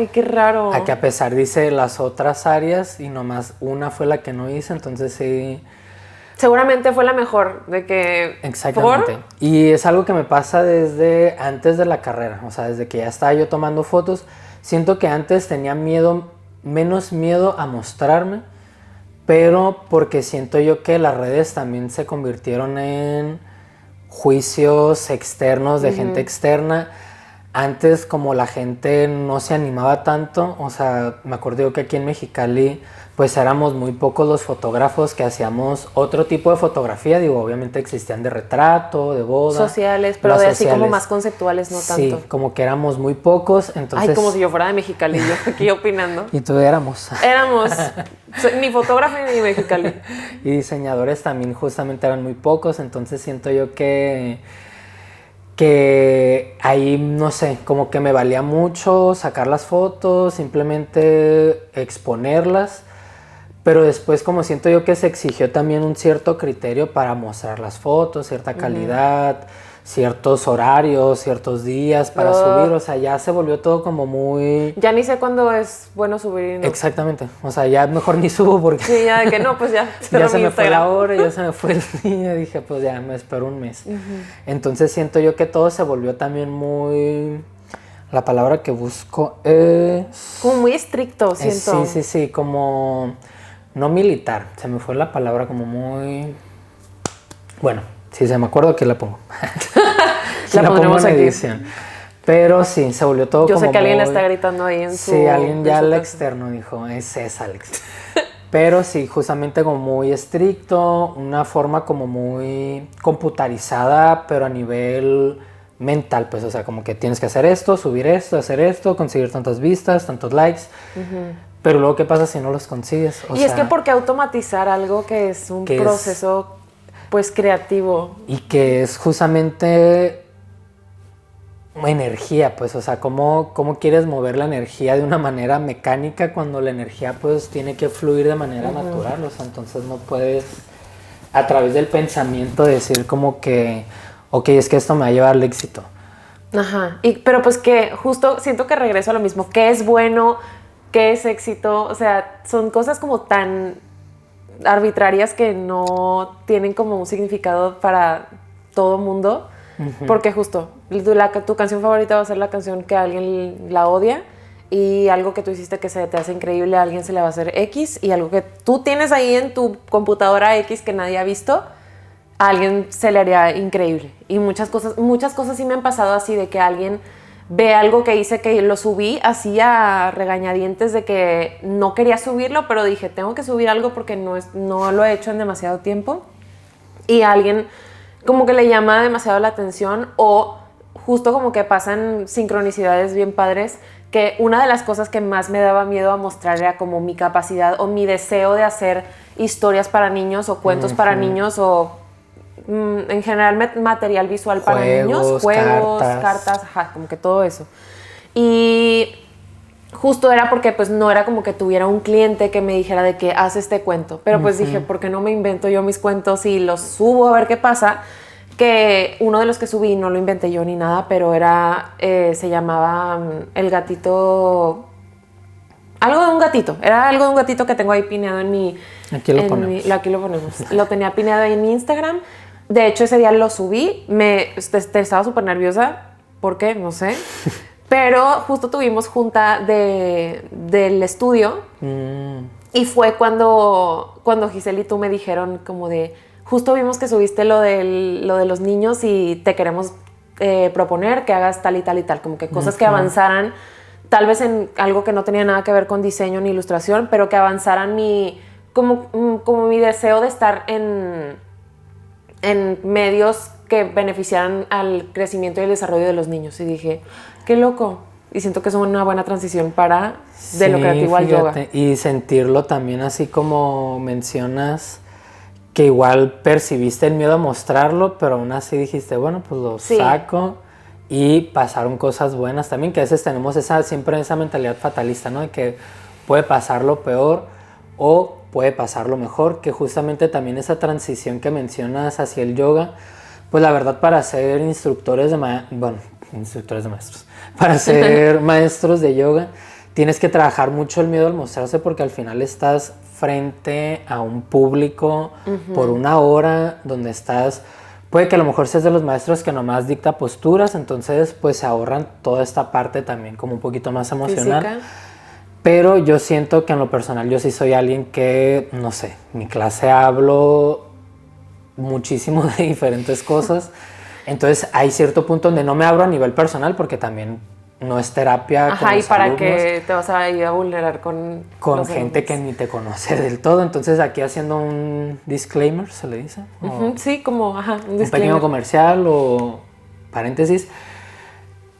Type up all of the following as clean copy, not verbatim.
Ay, qué raro. A que a pesar dice las otras áreas y nomás una fue la que no hice, entonces sí. Seguramente fue la mejor, de que... Exactamente. Y es algo que me pasa desde antes de la carrera, o sea, desde que ya estaba yo tomando fotos. Siento que antes tenía menos miedo a mostrarme, pero porque siento yo que las redes también se convirtieron en juicios externos de gente externa. Antes, como la gente no se animaba tanto, o sea, me acuerdo yo que aquí en Mexicali pues éramos muy pocos los fotógrafos que hacíamos otro tipo de fotografía. Digo, obviamente existían de retrato, de boda, sociales, pero de así como más conceptuales, no tanto. Sí, como que éramos muy pocos, entonces... Ay, como si yo fuera de Mexicali, yo aquí opinando. Y tú éramos. Ni fotógrafo ni de Mexicali. Y diseñadores también justamente eran muy pocos, entonces siento yo que ahí, no sé, como que me valía mucho sacar las fotos, simplemente exponerlas, pero después como siento yo que se exigió también un cierto criterio para mostrar las fotos, cierta calidad, ciertos horarios, ciertos días para subir, o sea, ya se volvió todo como muy... Ya ni sé cuándo es bueno subir y no. Exactamente, o sea, ya mejor ni subo porque... Sí, ya de que no, pues ya. Ya se me fue la hora, ya se me fue el día, dije, pues ya, me espero un mes. Entonces siento yo que todo se volvió también muy... La palabra que busco es... Como muy estricto, siento. Sí, como... No militar, se me fue la palabra como muy... Bueno, si se me acuerdo que la pongo. La pondremos en edición. Pero sí, se volvió todo yo como sé que alguien muy... le está gritando ahí en su... Sí, alguien ya al externo dijo, es Alex. Pero sí, justamente como muy estricto, una forma como muy computarizada, pero a nivel mental, pues, o sea, como que tienes que hacer esto, subir esto, hacer esto, conseguir tantas vistas, tantos likes. Pero luego, ¿qué pasa si no los consigues? Y es que ¿por qué automatizar algo que es un proceso, pues, creativo? Y que es justamente energía, pues, o sea, ¿cómo quieres mover la energía de una manera mecánica cuando la energía, pues, tiene que fluir de manera natural? O sea, entonces no puedes, a través del pensamiento, decir como que, ok, es que esto me va a llevar al éxito. Ajá, pero pues que justo siento que regreso a lo mismo, ¿qué es bueno? ¿Qué es éxito? O sea, son cosas como tan arbitrarias que no tienen como un significado para todo mundo. Porque justo, tu canción favorita va a ser la canción que alguien la odia, y algo que tú hiciste que se te hace increíble a alguien se le va a hacer X, y algo que tú tienes ahí en tu computadora X que nadie ha visto, a alguien se le haría increíble. Y muchas cosas sí me han pasado así, de que alguien ve algo que hice, que lo subí así a regañadientes, de que no quería subirlo, pero dije, tengo que subir algo porque no lo he hecho en demasiado tiempo, y a alguien como que le llama demasiado la atención, o justo como que pasan sincronicidades bien padres, que una de las cosas que más me daba miedo a mostrar era como mi capacidad o mi deseo de hacer historias para niños o cuentos para niños, o en general material visual para niños, juegos, cartas, ajá, como que todo eso. Y justo era porque pues no era como que tuviera un cliente que me dijera de que haz este cuento, pero pues dije, ¿por qué no me invento yo mis cuentos y los subo a ver qué pasa? Que uno de los que subí, no lo inventé yo ni nada, pero se llamaba El gatito... Algo de un gatito, era algo de un gatito que tengo ahí pineado en mi... Aquí lo ponemos. Aquí lo ponemos. Lo tenía pineado ahí en mi Instagram. De hecho, ese día lo subí, estaba súper nerviosa, ¿por qué? No sé. Pero justo tuvimos junta del estudio, y fue cuando Giselle y tú me dijeron como de, justo vimos que subiste lo de los niños y te queremos proponer que hagas tal y tal y tal, como que cosas que avanzaran, tal vez en algo que no tenía nada que ver con diseño ni ilustración, pero que avanzaran como mi deseo de estar en medios que beneficiaran al crecimiento y el desarrollo de los niños. Y dije, qué loco. Y siento que es una buena transición de lo creativo al yoga. Y sentirlo también, así como mencionas, que igual percibiste el miedo a mostrarlo, pero aún así dijiste, bueno, pues lo saco. Y pasaron cosas buenas también, que a veces tenemos siempre esa mentalidad fatalista, ¿no? De que puede pasar lo peor o puede pasar lo mejor, que justamente también esa transición que mencionas hacia el yoga, pues la verdad, para ser instructores de maestros, para ser maestros de yoga, tienes que trabajar mucho el miedo al mostrarse porque al final estás frente a un público por una hora donde estás... Puede que a lo mejor seas de los maestros que nomás dicta posturas, entonces pues se ahorran toda esta parte también como un poquito más emocional. Física. Pero yo siento que en lo personal yo sí soy alguien que, no sé, en mi clase hablo muchísimo de diferentes cosas. Entonces hay cierto punto donde no me abro a nivel personal porque también no es terapia con Ajá, y los para alumnos, que te vas a ir a vulnerar con los gente alumnos. que ni te conoce del todo. Entonces aquí haciendo un disclaimer, ¿se le dice? Sí, como, ajá, un Un pequeño disclaimer. comercial o paréntesis.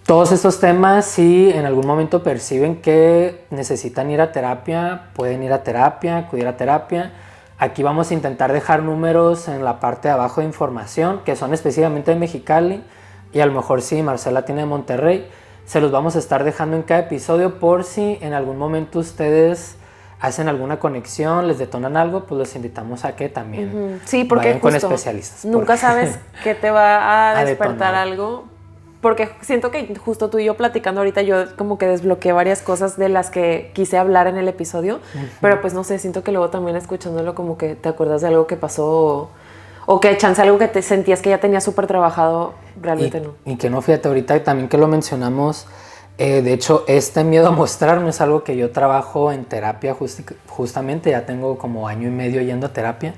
Todos estos temas, si en algún momento perciben que necesitan ir a terapia, pueden ir a terapia, acudir a terapia. Aquí vamos a intentar dejar números en la parte de abajo de información, que son específicamente de Mexicali, y a lo mejor si Marcela tiene de Monterrey, se los vamos a estar dejando en cada episodio por si en algún momento ustedes hacen alguna conexión, les detonan algo, pues los invitamos a que también Sí, porque vayan con justo especialistas. nunca porque- sabes qué te va a despertar detonar. algo. Porque siento que justo tú y yo platicando ahorita, yo como que desbloqueé varias cosas de las que quise hablar en el episodio. Pero pues no sé, siento que luego también escuchándolo como que te acuerdas de algo que pasó o que chance algo que te sentías que ya tenías súper trabajado, realmente no. Y que no, fíjate, ahorita también que lo mencionamos, de hecho, este miedo a mostrarme es algo que yo trabajo en terapia justamente, ya tengo como 1 año y medio yendo a terapia,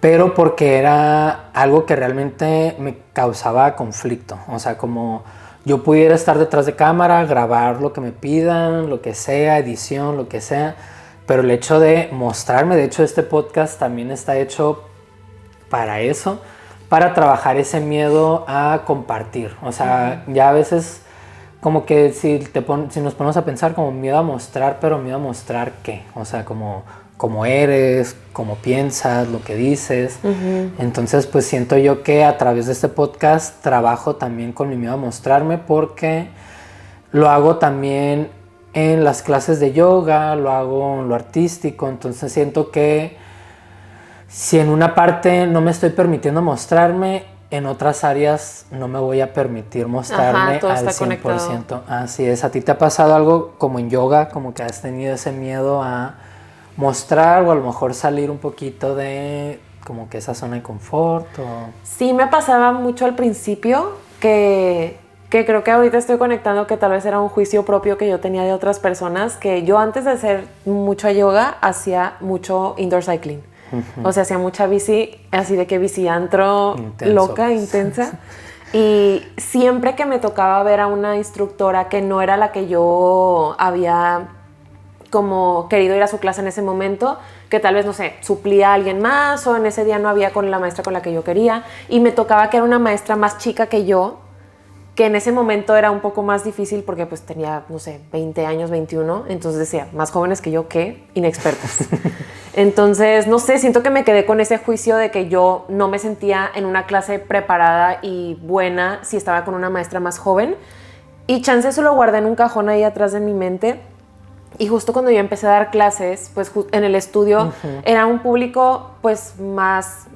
pero porque era algo que realmente me causaba conflicto, o sea, como yo pudiera estar detrás de cámara, grabar lo que me pidan, lo que sea, edición, lo que sea, pero el hecho de mostrarme, de hecho este podcast también está hecho para eso, para trabajar ese miedo a compartir. O sea, ya a veces como que si nos ponemos a pensar como miedo a mostrar, pero miedo a mostrar qué, o sea, como eres, cómo piensas, lo que dices. Entonces pues siento yo que a través de este podcast trabajo también con mi miedo a mostrarme porque lo hago también en las clases de yoga, lo hago en lo artístico, entonces siento que si en una parte no me estoy permitiendo mostrarme, en otras áreas no me voy a permitir mostrarme todo al está 100%. conectado. Así es. ¿A ti te ha pasado algo como en yoga, como que has tenido ese miedo a mostrar o a lo mejor salir un poquito de como que esa zona de confort? Sí, me pasaba mucho al principio que creo que ahorita estoy conectando que tal vez era un juicio propio que yo tenía de otras personas, que yo antes de hacer mucho yoga hacía mucho indoor cycling. O sea, hacía mucha bici, así de que bici antro, loca, intensa. Y siempre que me tocaba ver a una instructora que no era la que yo había como querido ir a su clase en ese momento, que tal vez, no sé, suplía a alguien más o en ese día no había con la maestra con la que yo quería, y me tocaba que era una maestra más chica que yo, que en ese momento era un poco más difícil porque pues tenía, no sé, 20 años, 21, entonces decía, más jóvenes que yo, ¿qué? Inexpertas. Entonces, no sé, siento que me quedé con ese juicio de que yo no me sentía en una clase preparada y buena si estaba con una maestra más joven, y chance eso lo guardé en un cajón ahí atrás de mi mente. Y justo cuando yo empecé a dar clases, pues en el estudio era un público pues más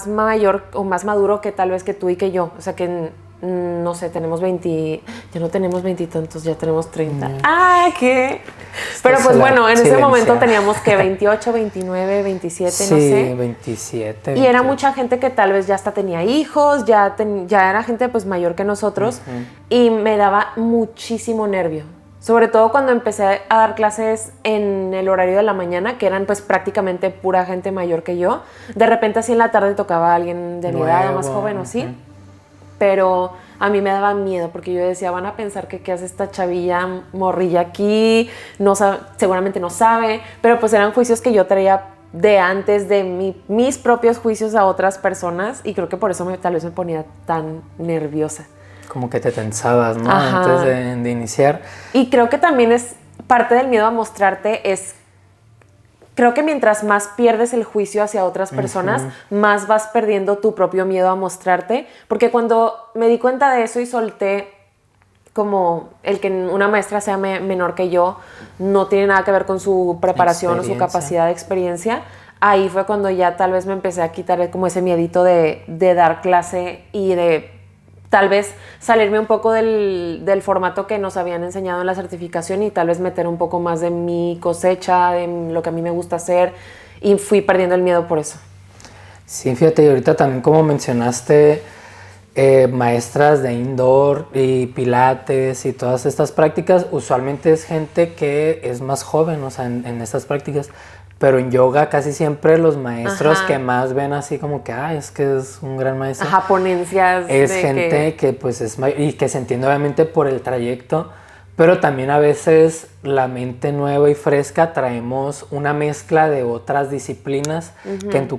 mayor o más maduro que tal vez que tú y que yo. O sea que, no sé, tenemos 20, ya no tenemos 20 y tantos, ya tenemos 30. ¡Ah, qué! Pero pues bueno, en ese momento teníamos que 28, 29, 27, sí, no sé. 27. Y 28. era mucha gente que tal vez ya hasta tenía hijos, ya era gente pues mayor que nosotros, y me daba muchísimo nervio. Sobre todo cuando empecé a dar clases en el horario de la mañana, que eran pues prácticamente pura gente mayor que yo. De repente así en la tarde tocaba a alguien de mi edad o más joven o sí. Pero a mí me daba miedo porque yo decía, van a pensar que qué hace esta chavilla morrilla aquí, no sabe, seguramente no sabe. Pero pues eran juicios que yo traía de antes de mis propios juicios a otras personas, y creo que por eso tal vez me ponía tan nerviosa. Como que te tensabas, ¿no? Ajá. Antes de iniciar. Y creo que también es parte del miedo a mostrarte creo que mientras más pierdes el juicio hacia otras personas, más vas perdiendo tu propio miedo a mostrarte. Porque cuando me di cuenta de eso y solté como el que una maestra sea menor que yo, no tiene nada que ver con su preparación o su capacidad de experiencia, ahí fue cuando ya tal vez me empecé a quitar como ese miedito de dar clase y de tal vez salirme un poco del formato que nos habían enseñado en la certificación y tal vez meter un poco más de mi cosecha, de lo que a mí me gusta hacer, y fui perdiendo el miedo por eso. Sí, fíjate, y ahorita también como mencionaste, maestras de indoor y pilates y todas estas prácticas, usualmente es gente que es más joven, o sea, en estas prácticas. Pero en yoga casi siempre los maestros que más ven así como que, es que es un gran maestro. Ajá, ponencias. Es gente que pues es y que se entiende obviamente por el trayecto, pero también a veces la mente nueva y fresca traemos una mezcla de otras disciplinas que en tu